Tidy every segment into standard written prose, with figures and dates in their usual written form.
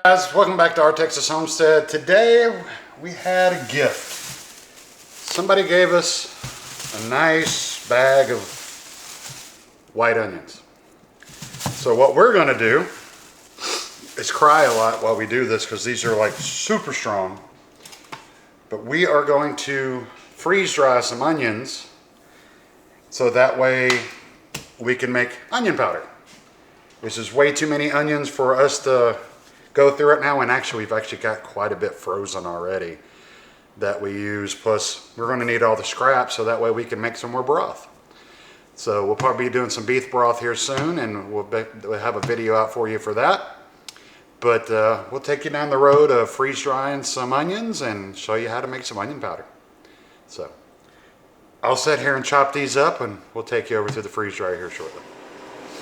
Guys, welcome back to Our Texas Homestead. Today we had a gift. Somebody gave us a nice bag of white onions. So what we're going to do is cry a lot while we do this because these are like super strong. But we are going to freeze dry some onions so that way we can make onion powder. This is way too many onions for us to go through it now, and actually we've actually got quite a bit frozen already that we use, plus we're going to need all the scraps so that way we can make some more broth. So we'll probably be doing some beef broth here soon, and we'll have a video out for you for that. But we'll take you down the road of freeze drying some onions and show you how to make some onion powder. So I'll sit here and chop these up, and we'll take you over to the freeze dryer here shortly.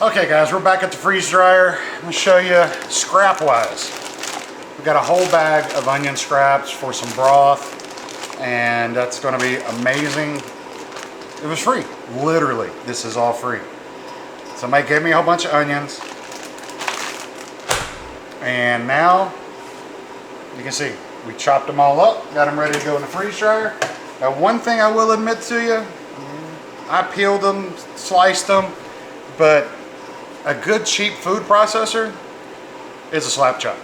Okay guys, we're back at the freeze dryer. I'm going to show you scrap wise. We've got a whole bag of onion scraps for some broth, and that's going to be amazing. It was free, literally. This is all free. Somebody gave me a whole bunch of onions, and now you can see we chopped them all up, got them ready to go in the freeze dryer. Now one thing I will admit to you, I peeled them, sliced them, but a good cheap food processor is a slap chop.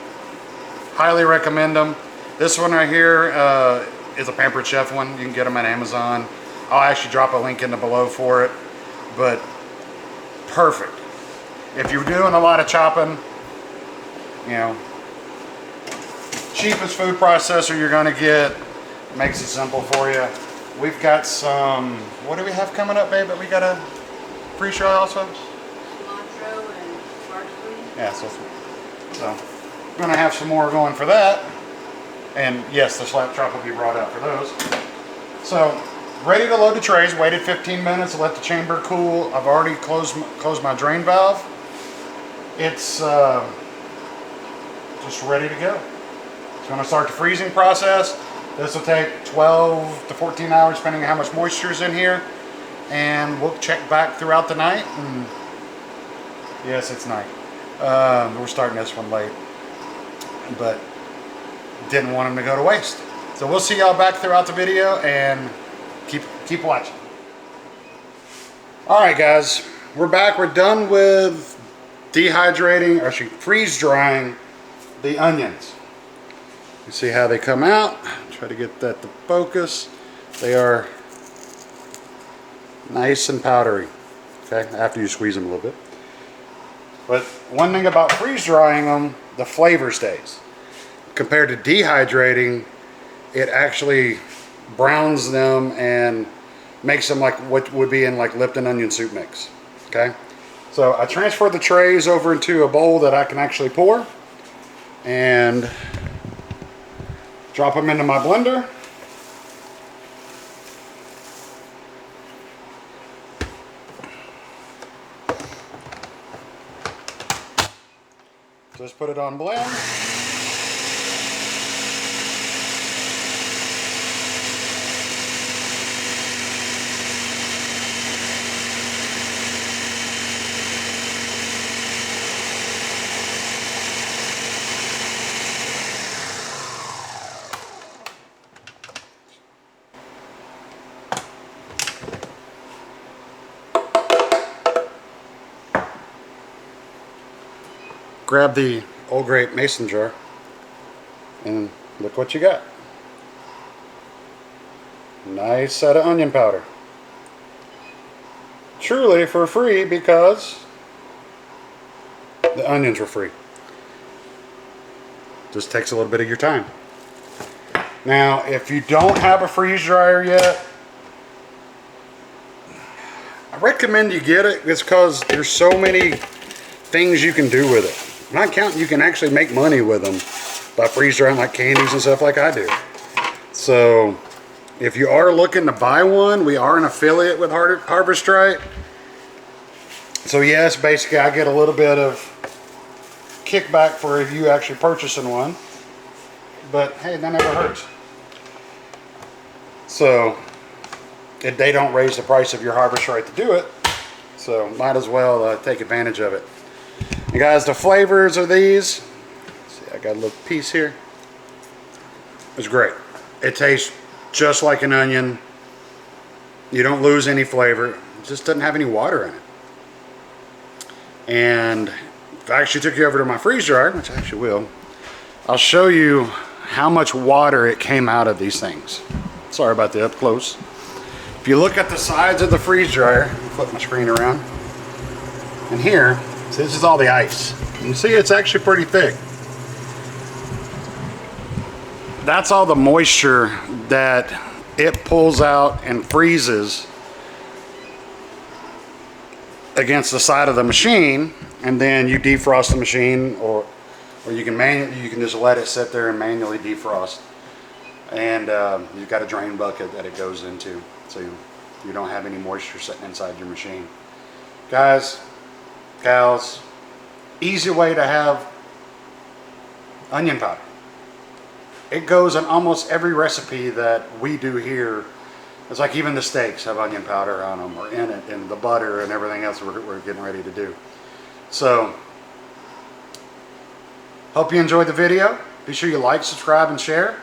Highly recommend them. This one right here is a Pampered Chef one. You can get them at Amazon. I'll actually drop a link in the below for it. But perfect. If you're doing a lot of chopping, you know, cheapest food processor you're gonna get. Makes it simple for you. We've got some, what do we have coming up, babe, that we gotta freeze dry also? Yeah, so we're going to have some more going for that. And yes, the slap chop will be brought out for those. So, ready to load the trays. Waited 15 minutes to let the chamber cool. I've already closed my drain valve. It's just ready to go. It's going to start the freezing process. This will take 12 to 14 hours depending on how much moisture is in here. And we'll check back throughout the night. And yes, it's night. We're starting this one late, but didn't want them to go to waste. So we'll see y'all back throughout the video, and keep watching. All right, guys, we're back. We're done with dehydrating, or actually freeze drying the onions. You see how they come out. Try to get that to focus. They are nice and powdery. Okay, after you squeeze them a little bit. But one thing about freeze drying them, the flavor stays. Compared to dehydrating, it actually browns them and makes them like what would be in like Lipton onion soup mix. Okay, so I transferred the trays over into a bowl that I can actually pour and drop them into my blender. Just put it on blend. Grab the Old Grape mason jar and look what you got. Nice set of onion powder. Truly for free because the onions were free. Just takes a little bit of your time. Now, if you don't have a freeze dryer yet, I recommend you get it. It's because there's so many things you can do with it. I'm not counting, you can actually make money with them by freeze drying like candies and stuff like I do. So if you are looking to buy one, we are an affiliate with Harvest Right. So yes, basically I get a little bit of kickback for you actually purchasing one. But hey, that never hurts. So they don't raise the price of your Harvest Right to do it. So might as well take advantage of it. And guys, the flavors of these, see, I I got a little piece here. It's great. It tastes just like an onion. You don't lose any flavor. It just doesn't have any water in it. And if I actually took you over to my freeze dryer, which I actually will, I'll show you how much water it came out of these things. Sorry about the up close. If you look at the sides of the freeze dryer, flip my screen around, and here, so this is all the ice. You can see it's actually pretty thick. That's all the moisture that it pulls out and freezes against the side of the machine, and then you defrost the machine, or you can just let it sit there and manually defrost. And you've got a drain bucket that it goes into, so you don't have any moisture sitting inside your machine. Guys, gals, easy way to have onion powder. It goes in almost every recipe that we do here. It's like even the steaks have onion powder on them, or in it, and the butter and everything else we're getting ready to do. So, hope you enjoyed the video. Be sure you like, subscribe, and share.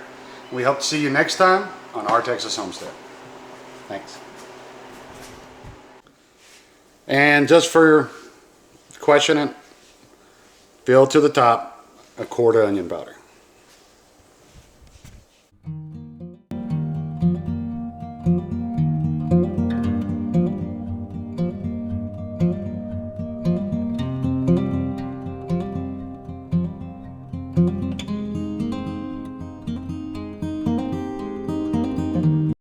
We hope to see you next time on Our Texas Homestead. Thanks. And just for questioning, fill to the top a quart of onion powder.